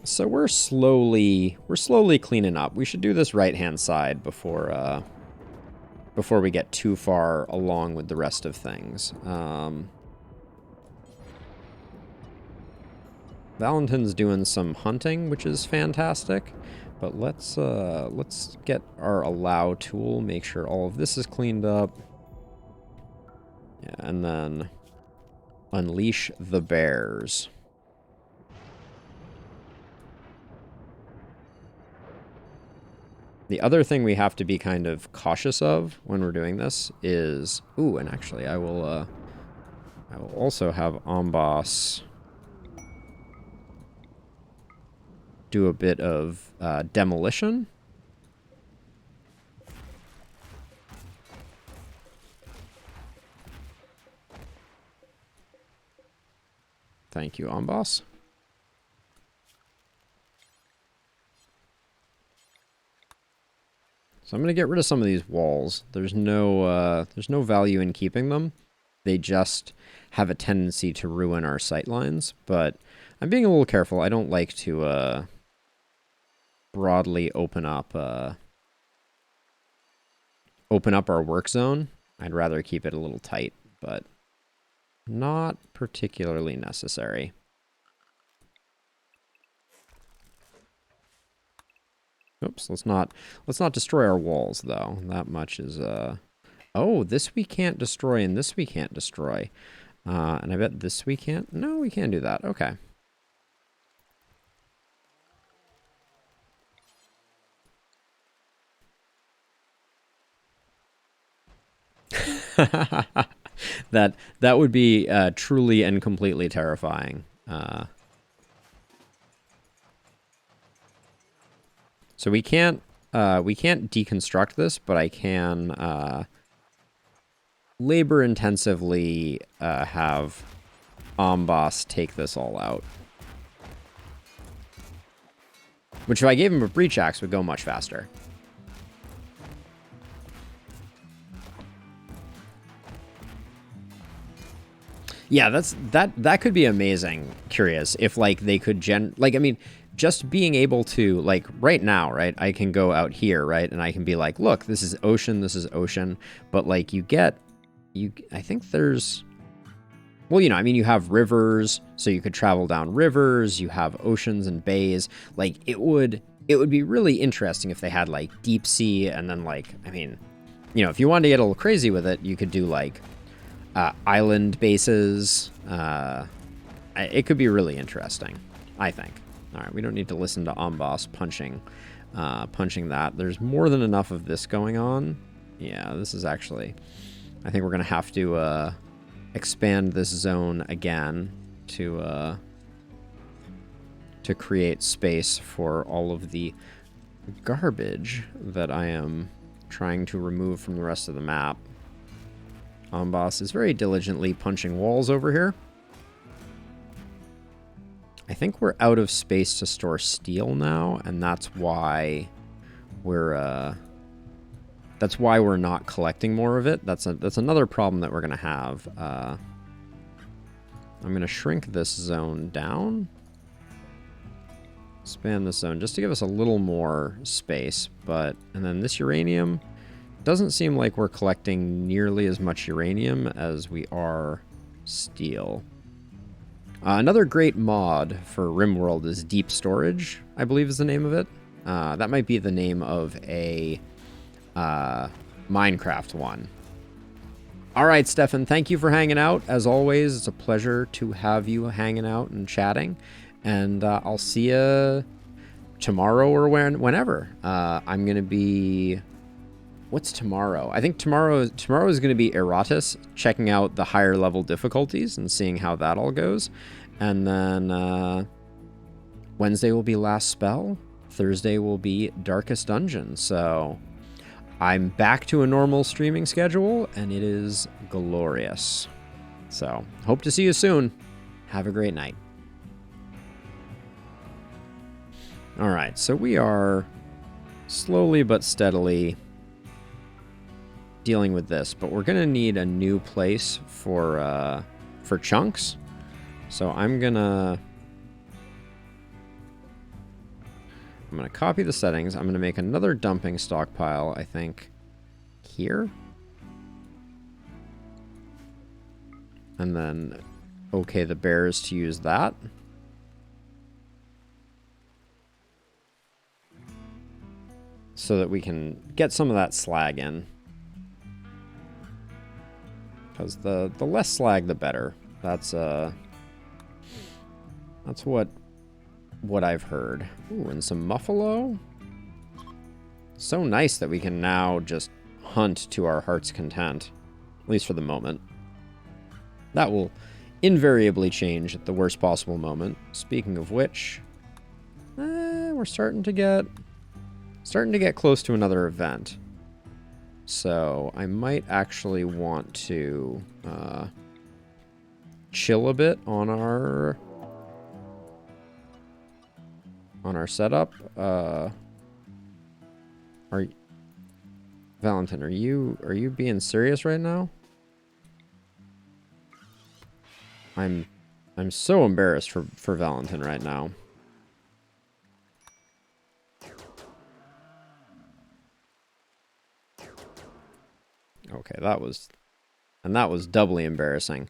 So we're slowly cleaning up. We should do this right-hand side before we get too far along with the rest of things. Valentin's doing some hunting, which is fantastic. But let's get our allow tool, make sure all of this is cleaned up. Yeah, and then unleash the bears. The other thing we have to be kind of cautious of when we're doing this is... Ooh, and actually I will also have Amboss do a bit of demolition. Thank you, Amboss. So I'm going to get rid of some of these walls. There's no value in keeping them. They just have a tendency to ruin our sight lines, but I'm being a little careful. I don't like to broadly open up our work zone. I'd rather keep it a little tight, but not particularly necessary. Oops, let's not destroy our walls though. That much is oh, this we can't destroy and this we can't destroy. And I bet this we can't. No, we can't do that. Okay. that would be truly and completely terrifying. So we can't deconstruct this, but I can labor intensively have Amboss take this all out. Which if I gave him a breach axe would go much faster. Yeah, that could be amazing. Curious if like they could I mean, just being able to like right now, right? I can go out here, right? And I can be like, look, this is ocean, but like I think there's, well, you know, I mean, you have rivers, so you could travel down rivers, you have oceans and bays. Like it would be really interesting if they had like deep sea and then like, I mean, you know, if you wanted to get a little crazy with it, you could do like island bases. It could be really interesting, I think. All right, we don't need to listen to Amboss punching that. There's more than enough of this going on. Yeah, this is actually... I think we're going to have to expand this zone again to create space for all of the garbage that I am trying to remove from the rest of the map. Amboss is very diligently punching walls over here. I think we're out of space to store steel now, and that's why we're not collecting more of it. That's another problem that we're gonna have. I'm gonna shrink this zone down, expand this zone just to give us a little more space. And then this uranium. Doesn't seem like we're collecting nearly as much uranium as we are steel. Another great mod for RimWorld is Deep Storage, I believe is the name of it. That might be the name of a Minecraft one. All right, Stefan, thank you for hanging out. As always, it's a pleasure to have you hanging out and chatting. And I'll see you tomorrow or whenever. I'm going to be... What's tomorrow? I think tomorrow is going to be Iratus, checking out the higher level difficulties and seeing how that all goes. And then Wednesday will be Last Spell. Thursday will be Darkest Dungeon. So I'm back to a normal streaming schedule, and it is glorious. So hope to see you soon. Have a great night. All right, so we are slowly but steadily dealing with this, but we're gonna need a new place for chunks. So I'm gonna I'm going to copy the settings. I'm going to make another dumping stockpile, I think, here. And then okay the bears to use that. So that we can get some of that slag in. Because the less slag, the better. That's what I've heard. Ooh, and some muffalo. So nice that we can now just hunt to our heart's content. At least for the moment. That will invariably change at the worst possible moment. Speaking of which, we're starting to get close to another event. So I might actually want to chill a bit on our setup. Valentin, are you being serious right now? I'm so embarrassed for Valentin right now. Okay, that was doubly embarrassing.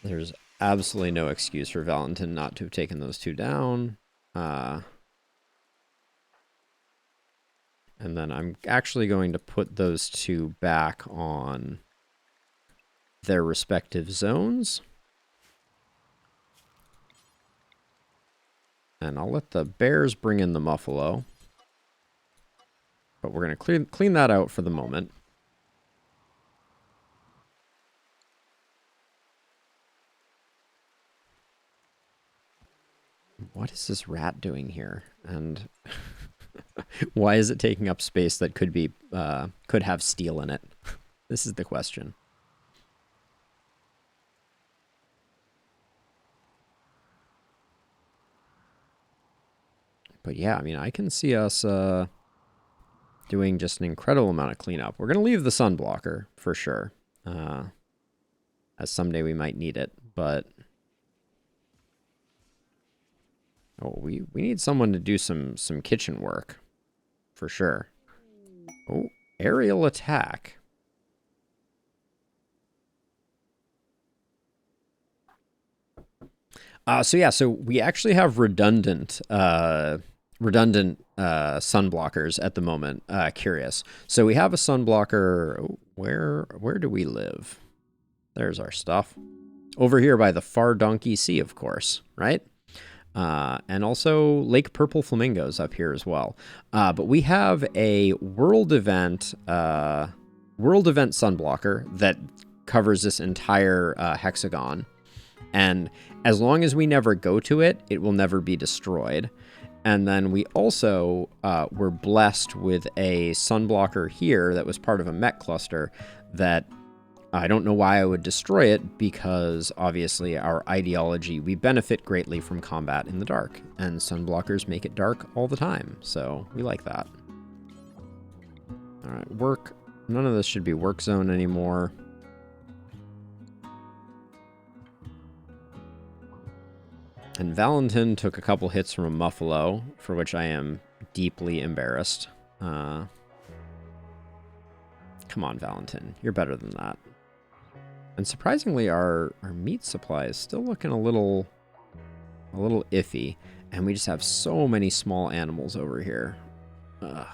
There's absolutely no excuse for Valentin not to have taken those two down. And then I'm actually going to put those two back on their respective zones. And I'll let the bears bring in the muffalo. But we're going to clean that out for the moment. What is this rat doing here? And why is it taking up space that could have steel in it? This is the question. But yeah, I mean, I can see us doing just an incredible amount of cleanup. We're going to leave the sun blocker for sure. As someday we might need it, but we need someone to do some kitchen work for sure. Oh, aerial attack. So we actually have redundant sun blockers at the moment. Curious. So we have a sun blocker. Oh, where do we live? There's our stuff. Over here by the Far Donkey Sea, of course, right? And also Lake Purple Flamingos up here as well. But we have a world event sun blocker that covers this entire hexagon. And as long as we never go to it, it will never be destroyed. And then we also were blessed with a sun blocker here that was part of a mech cluster that I don't know why I would destroy it, because obviously our ideology, we benefit greatly from combat in the dark, and sun blockers make it dark all the time. So we like that. All right, work. None of this should be work zone anymore. And Valentin took a couple hits from a muffalo, for which I am deeply embarrassed. Come on, Valentin. You're better than that. And surprisingly, our meat supply is still looking a little iffy. And we just have so many small animals over here. Ugh.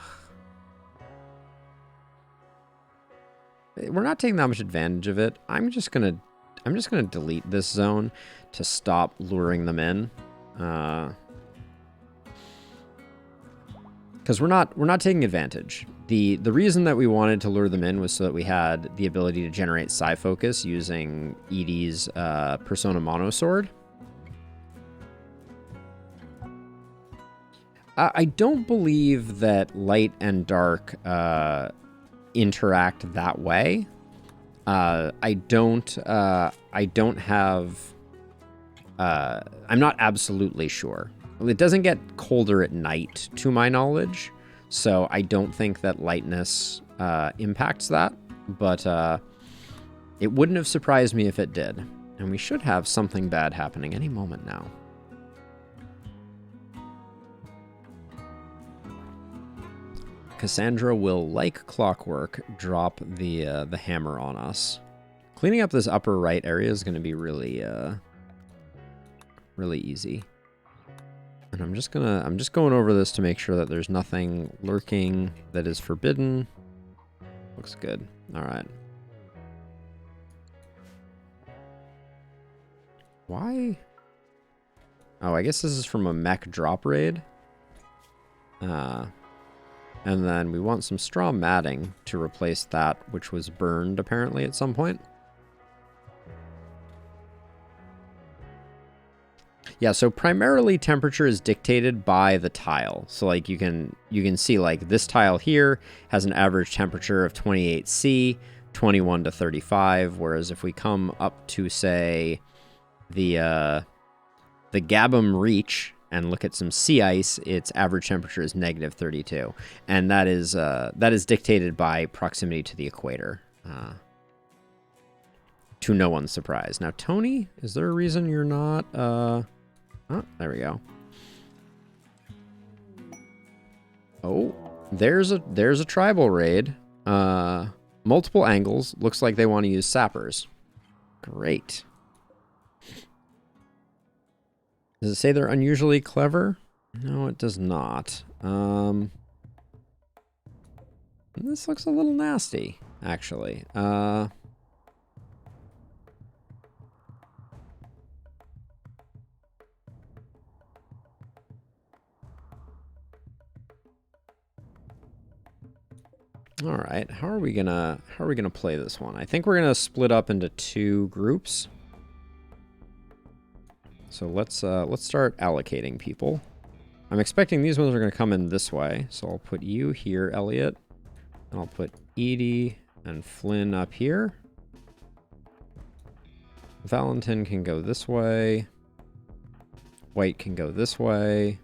We're not taking that much advantage of it. I'm just gonna delete this zone to stop luring them in, because we're not taking advantage. The reason that we wanted to lure them in was so that we had the ability to generate psi focus using Edie's Persona Mono Sword. I don't believe that light and dark interact that way. I don't have, I'm not absolutely sure. It doesn't get colder at night, to my knowledge, so I don't think that lightness impacts that, but it wouldn't have surprised me if it did. And we should have something bad happening any moment now. Cassandra will, like clockwork, drop the hammer on us. Cleaning up this upper right area is going to be really really easy. And I'm just going over this to make sure that there's nothing lurking that is forbidden. Looks good. All right. Why? Oh, I guess this is from a mech drop raid. And then we want some straw matting to replace that which was burned apparently at some point. Yeah, so primarily temperature is dictated by the tile. So like you can see like this tile here has an average temperature of 28°C, 21 to 35, whereas if we come up to say the Gabum Reach and look at some sea ice, its average temperature is -32, and that is dictated by proximity to the equator. To no one's surprise. Now, Tony, is there a reason you're not? Oh, there we go. Oh, there's a tribal raid. Multiple angles. Looks like they want to use sappers. Great. Does it say they're unusually clever? No, it does not. This looks a little nasty, actually. All right, how are we gonna play this one? I think we're gonna split up into 2 groups. So let's start allocating people. I'm expecting these ones are going to come in this way. So I'll put you here, Elliot. And I'll put Edie and Flynn up here. Valentin can go this way. White can go this way.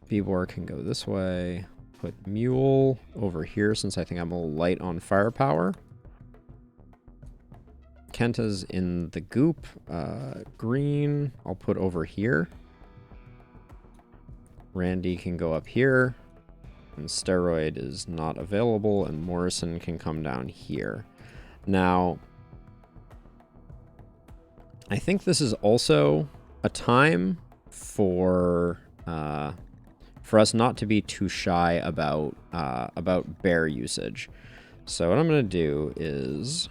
Bibor can go this way. Put Mule over here since I think I'm a little light on firepower. Kenta's in the goop. Green, I'll put over here. Randy can go up here. And Steroid is not available. And Morrison can come down here. Now, I think this is also a time for us not to be too shy about bear usage. So what I'm going to do is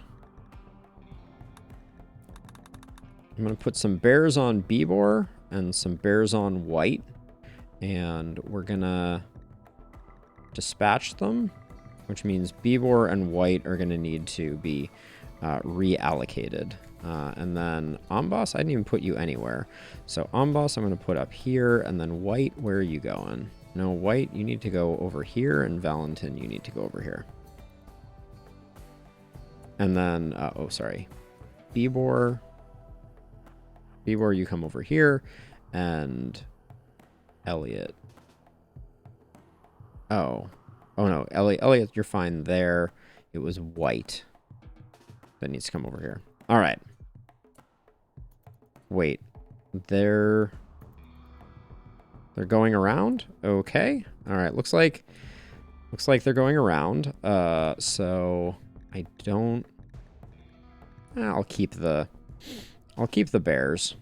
I'm going to put some bears on Bibor and some bears on White, and we're going to dispatch them, which means Bibor and White are going to need to be reallocated. And then Amboss, I didn't even put you anywhere. So Amboss, I'm going to put up here, and then White, where are you going? No, White, you need to go over here, and Valentin, you need to go over here. And then, oh, sorry. Bibor, you come over here, and Elliot. Oh no, Elliot, you're fine there. It was White that needs to come over here. All right. Wait, they're going around? Okay. All right, looks like they're going around. So I don't. I'll keep the bears.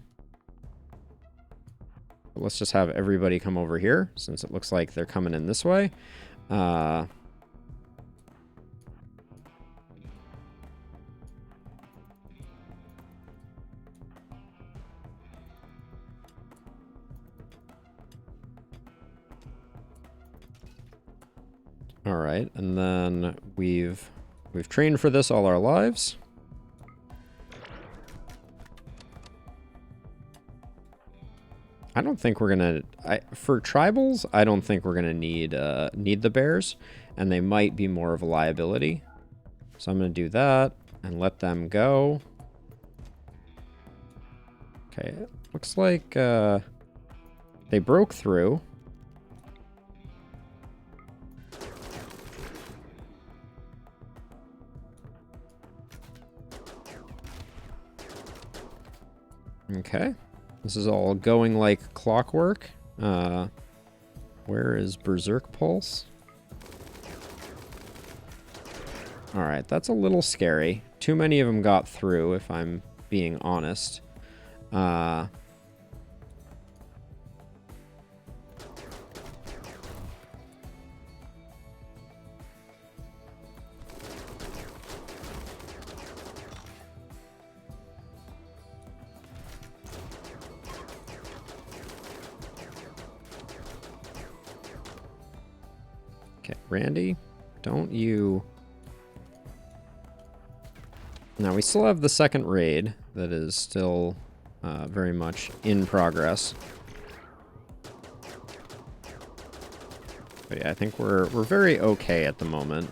But let's just have everybody come over here since it looks like they're coming in this way. All right, and then we've trained for this all our lives. I don't think we're gonna for tribals. I don't think we're gonna need the bears, and they might be more of a liability. So I'm gonna do that and let them go. Okay, looks like they broke through. Okay, this is all going like clockwork. Where is Berserk Pulse? All right, that's a little scary. Too many of them got through, if I'm being honest. Okay, Randy, don't you... Now, we still have the second raid that is still very much in progress. But yeah, I think we're very okay at the moment.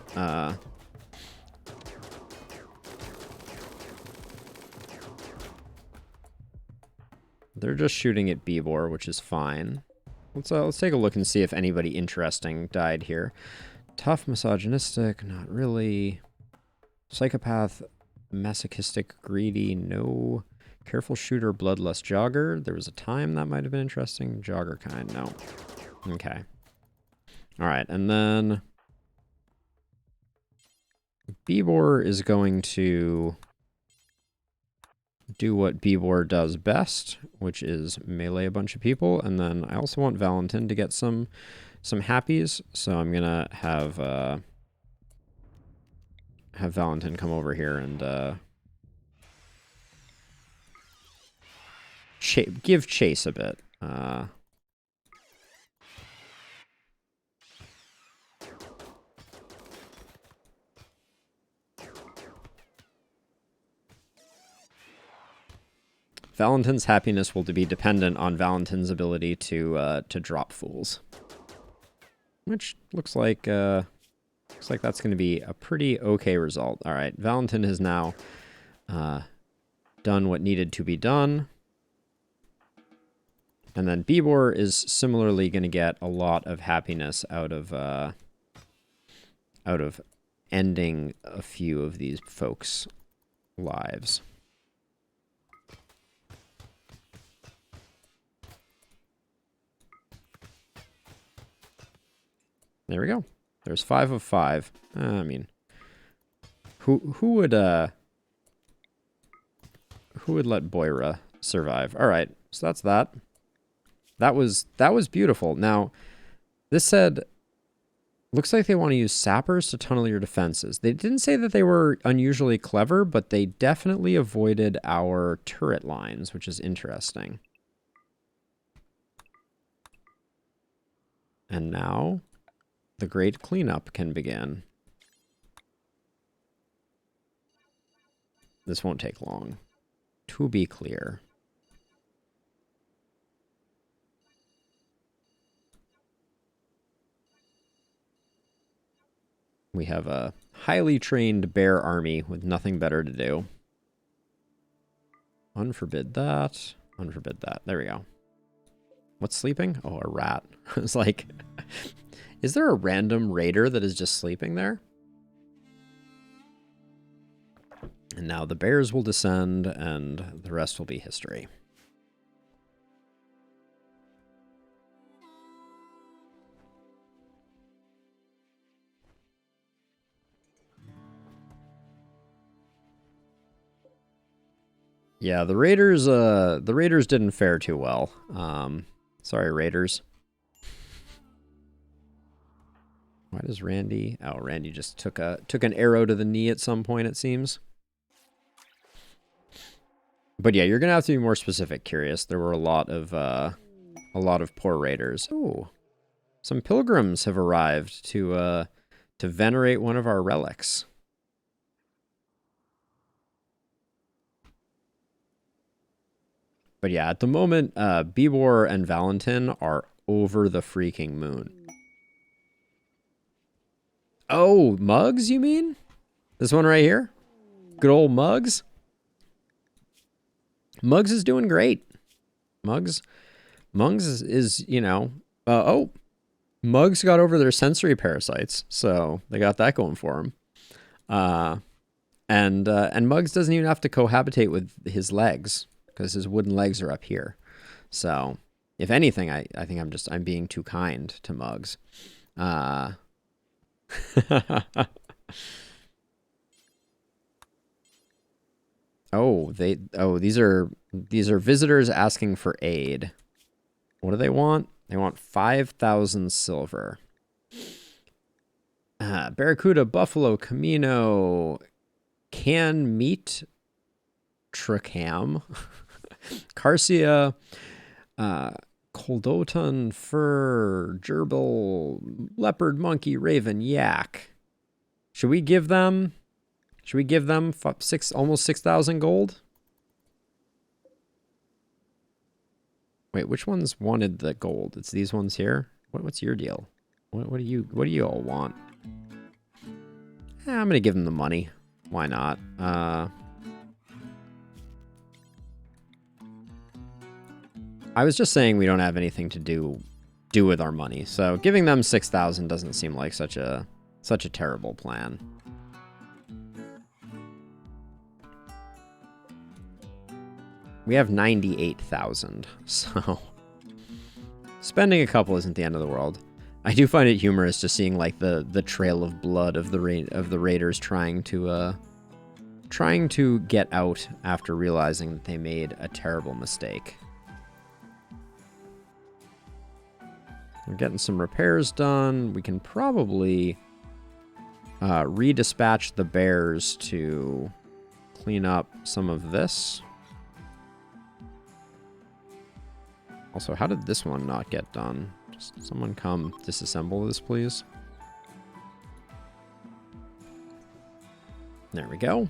They're just shooting at Bebor, which is fine. Let's take a look and see if anybody interesting died here. Tough, misogynistic, not really. Psychopath, masochistic, greedy, no. Careful shooter, bloodlust jogger. There was a time that might have been interesting. Jogger kind, no. Okay. All right, and then Bebor is going to do what Bebor does best, which is melee a bunch of people. And then I also want Valentin to get some happies, so I'm gonna have Valentin come over here and give chase a bit. Valentin's happiness will be dependent on Valentin's ability to drop fools, which looks like that's going to be a pretty okay result. All right, Valentin has now done what needed to be done, and then Bebor is similarly going to get a lot of happiness out of ending a few of these folks' lives. There we go. There's 5 of 5. I mean, who would let Boira survive? All right, so that's that. That was beautiful. Now, this said, looks like they want to use sappers to tunnel your defenses. They didn't say that they were unusually clever, but they definitely avoided our turret lines, which is interesting. And now the great cleanup can begin. This won't take long. To be clear. We have a highly trained bear army with nothing better to do. Unforbid that. Unforbid that. There we go. What's sleeping? Oh, a rat. It's like... Is there a random raider that is just sleeping there? And now the bears will descend, and the rest will be history. Yeah, the Raiders didn't fare too well. Sorry, Raiders. Why does Randy... Oh, Randy just took an arrow to the knee at some point, it seems. But yeah, you're gonna have to be more specific, Curious. There were a lot of poor raiders. Oh, some pilgrims have arrived to venerate one of our relics. But yeah, at the moment, Bebor and Valentin are over the freaking moon. Oh, Mugs, you mean? This one right here? Good old Mugs? Mugs is doing great. Mugs is, you know... oh, Mugs got over their sensory parasites, so they got that going for him. And Mugs doesn't even have to cohabitate with his legs, because his wooden legs are up here. So, if anything, I think I'm being too kind to Mugs. Oh, these are visitors asking for aid. What do they want? They want 5,000 silver. Barracuda, Buffalo, Camino, Can Meat, Tricam, Carcia, Coldoton, Fur, Gerbil, Leopard, Monkey, Raven, Yak. Should we give them almost 6,000 gold? Wait, which ones wanted the gold? It's these ones here. What's your deal? What do you all want? I'm gonna give them the money. Why not? I was just saying we don't have anything to do with our money, so giving them 6,000 doesn't seem like such a terrible plan. We have 98,000, so spending a couple isn't the end of the world. I do find it humorous just seeing like the trail of blood of the raiders trying to get out after realizing that they made a terrible mistake. We're getting some repairs done. We can probably redispatch the bears to clean up some of this. Also, how did this one not get done? Just someone come disassemble this, please. There we go.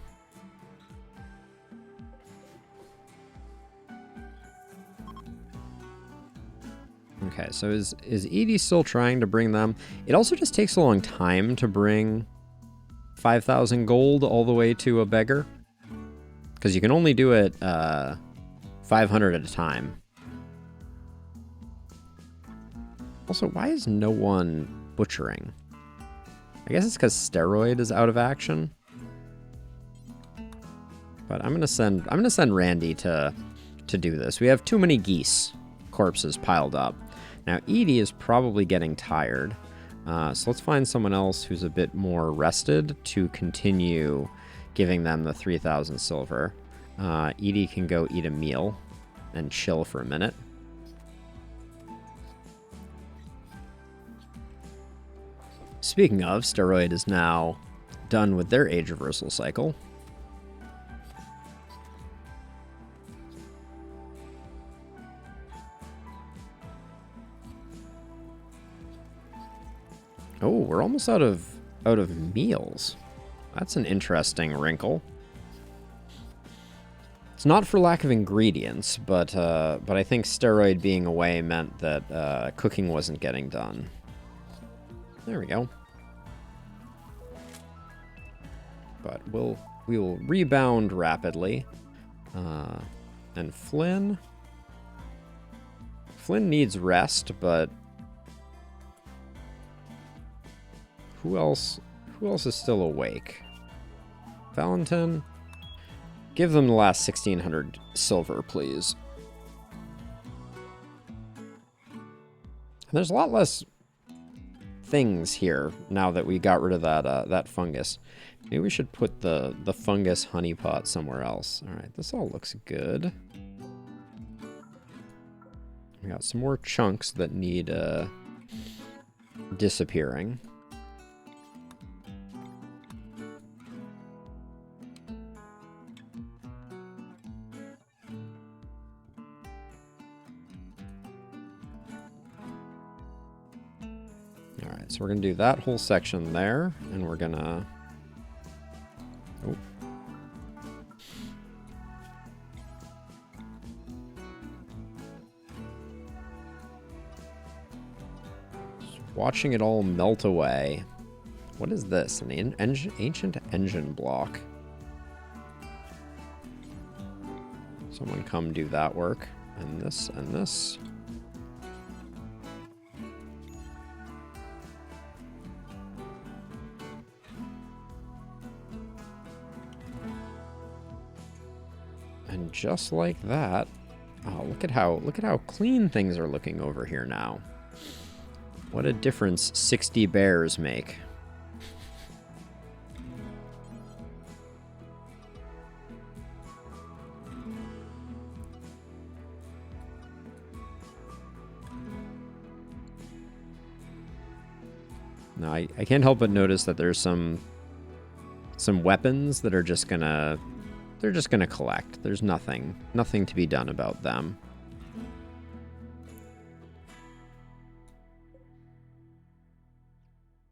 Okay, so is Edie still trying to bring them? It also just takes a long time to bring 5,000 gold all the way to a beggar. Because you can only do it 500 at a time. Also, why is no one butchering? I guess it's because Steroid is out of action. But I'm gonna send Randy to do this. We have too many geese corpses piled up. Now Edie is probably getting tired. So let's find someone else who's a bit more rested to continue giving them the 3,000 silver. Edie can go eat a meal and chill for a minute. Speaking of, Steroid is now done with their age reversal cycle. Oh, we're almost out of meals. That's an interesting wrinkle. It's not for lack of ingredients, but I think Steroid being away meant that cooking wasn't getting done. There we go. But we will rebound rapidly. And Flynn needs rest, but who else is still awake? Valentin, give them the last 1,600 silver, please. And there's a lot less things here now that we got rid of that fungus. Maybe we should put the fungus honeypot somewhere else. All right, this all looks good. We got some more chunks that need disappearing. Alright, so we're going to do that whole section there, and we're going to... Oh. Just watching it all melt away. What is this? An ancient engine block. Someone come do that work. And this, and this. And just like that, oh, look at how clean things are looking over here now. What a difference 60 bears make. No, I can't help but notice that there's some weapons that are just gonna collect. There's nothing to be done about them.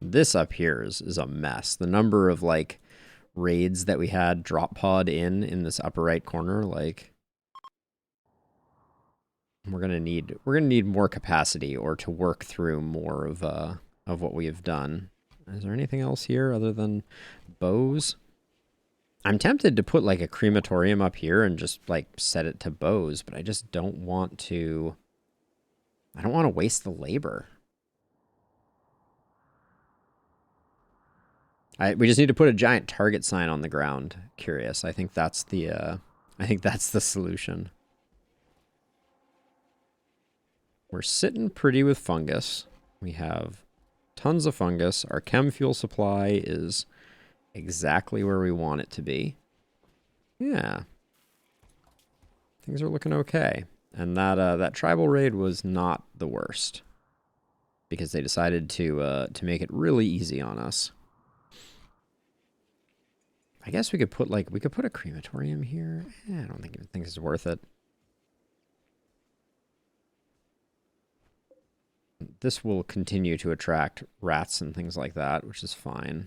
This up here is a mess. The number of like raids that we had drop pod in this upper right corner, like we're gonna need more capacity or to work through more of what we have done. Is there anything else here other than bows? I'm tempted to put like a crematorium up here and just like set it to bows, but I just don't want to. I don't want to waste the labor. We just need to put a giant target sign on the ground. Curious. I think that's the solution. We're sitting pretty with fungus. We have tons of fungus. Our chem fuel supply is exactly where we want it to be. Yeah. Things are looking okay. And that tribal raid was not the worst, because they decided to make it really easy on us. I guess we could put a crematorium here. I don't think it's worth it. This will continue to attract rats and things like that, which is fine.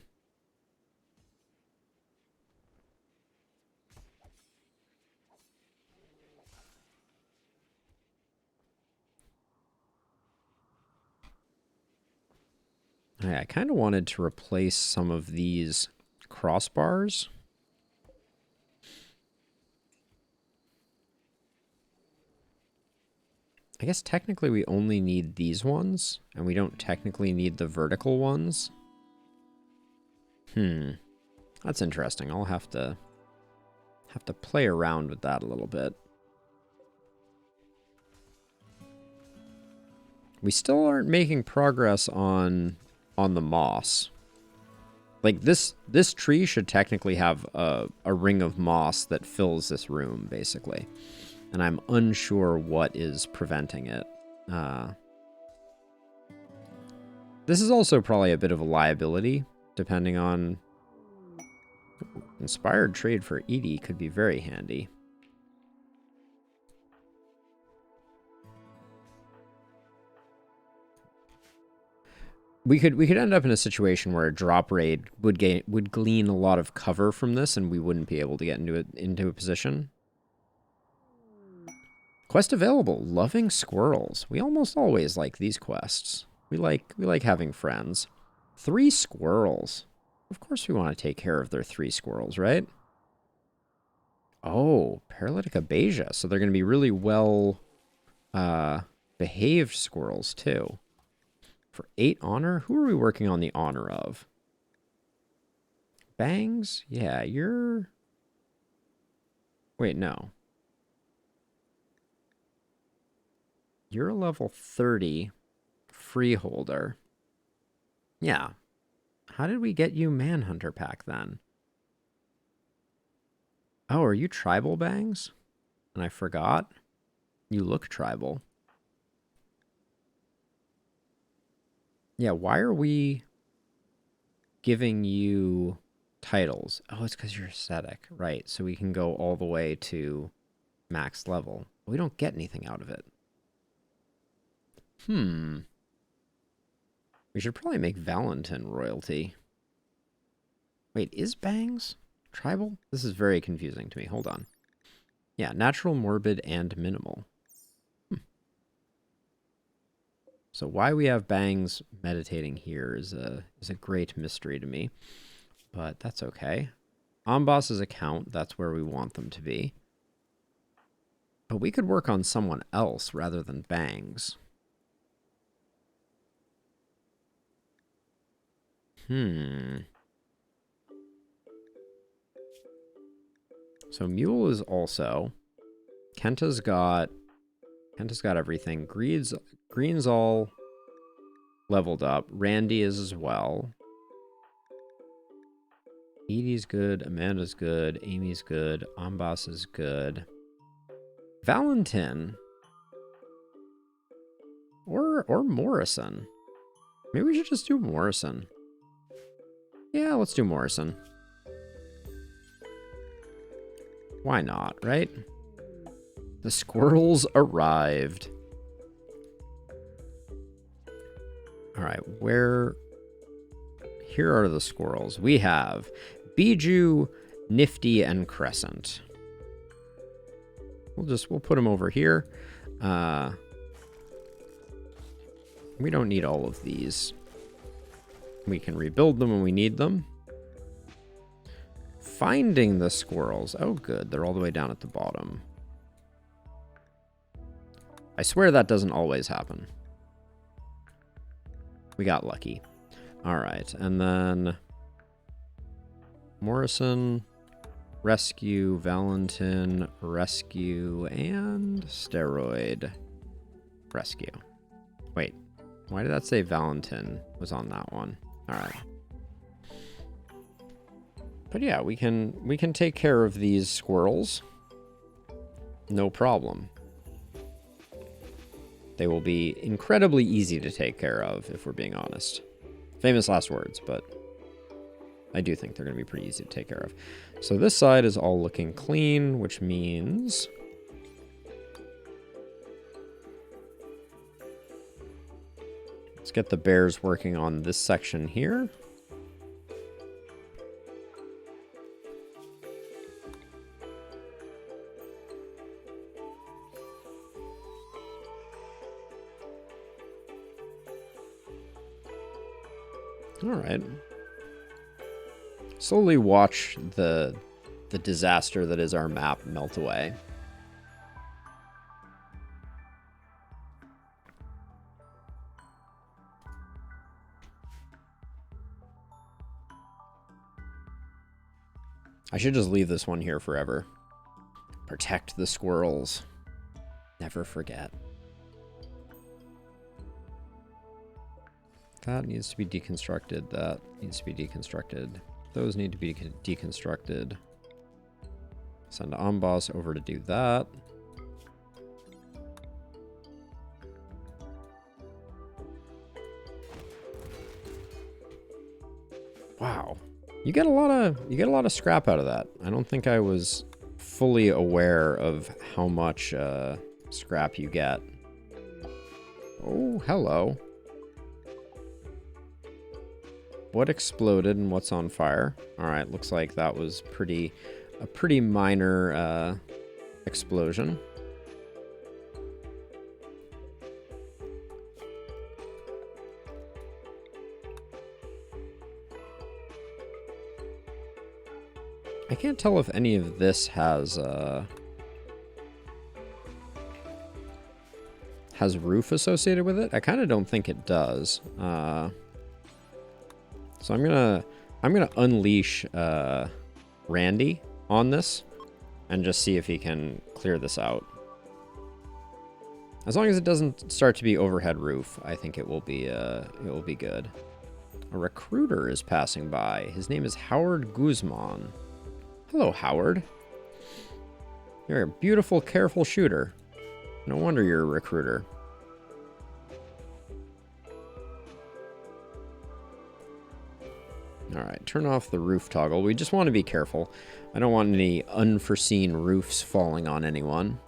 I kind of wanted to replace some of these crossbars. I guess technically we only need these ones, and we don't technically need the vertical ones. That's interesting. I'll have to play around with that a little bit. We still aren't making progress on the moss. Like this tree should technically have a ring of moss that fills this room, basically. And I'm unsure what is preventing it. This is also probably a bit of a liability, depending on... Inspired trade for Edie could be very handy. We could end up in a situation where a drop raid would glean a lot of cover from this, and we wouldn't be able to get into a position. Quest available, loving squirrels. We almost always like these quests. We like having friends. 3 squirrels. Of course we want to take care of their 3 squirrels, right? Oh, paralytic abasia. So they're going to be really well behaved squirrels too. For 8 honor? Who are we working on the honor of? Bangs? Yeah, you're... Wait, no. You're a level 30 freeholder. Yeah. How did we get you Manhunter Pack then? Oh, are you tribal, Bangs? And I forgot. You look tribal. Yeah, why are we giving you titles? Oh, it's because you're ascetic. Right, so we can go all the way to max level. We don't get anything out of it. We should probably make Valentin royalty. Wait, is Bangs tribal? This is very confusing to me. Hold on. Yeah, natural, morbid, and minimal. So why we have Bangs meditating here is a great mystery to me. But that's okay. On boss's account, that's where we want them to be. But we could work on someone else rather than Bangs. So Mule is also... Kenta's got everything. Green's all leveled up. Randy is as well. Edie's good. Amanda's good. Amy's good. Ambas is good. Valentin. Or Morrison. Maybe we should just do Morrison. Yeah, let's do Morrison. Why not, right? The squirrels arrived. All right, where... Here are the squirrels. We have Bijou, Nifty, and Crescent. We'll put them over here. We don't need all of these. We can rebuild them when we need them. Finding the squirrels. Oh, good. They're all the way down at the bottom. I swear that doesn't always happen. We got lucky. All right. And then Morrison, Rescue, Valentin, Rescue, and Steroid Rescue. Wait. Why did that say Valentin was on that one? All right. But yeah, we can take care of these squirrels. No problem. They will be incredibly easy to take care of, if we're being honest. Famous last words, but I do think they're going to be pretty easy to take care of. So this side is all looking clean, which means... Let's get the bears working on this section here. All right. Slowly watch the disaster that is our map melt away. I should just leave this one here forever. Protect the squirrels. Never forget. That needs to be deconstructed. That needs to be deconstructed. Those need to be deconstructed. Send Amboss over to do that. Wow. You get a lot of scrap out of that. I don't think I was fully aware of how much scrap you get. Oh, hello. What exploded and what's on fire? All right, looks like that was a pretty minor explosion. I can't tell if any of this has roof associated with it. I kind of don't think it does. So I'm gonna unleash Randy on this and just see if he can clear this out. As long as it doesn't start to be overhead roof, I think it will be good. A recruiter is passing by. His name is Howard Guzman. Hello, Howard. You're a beautiful, careful shooter. No wonder you're a recruiter. All right, turn off the roof toggle. We just want to be careful. I don't want any unforeseen roofs falling on anyone.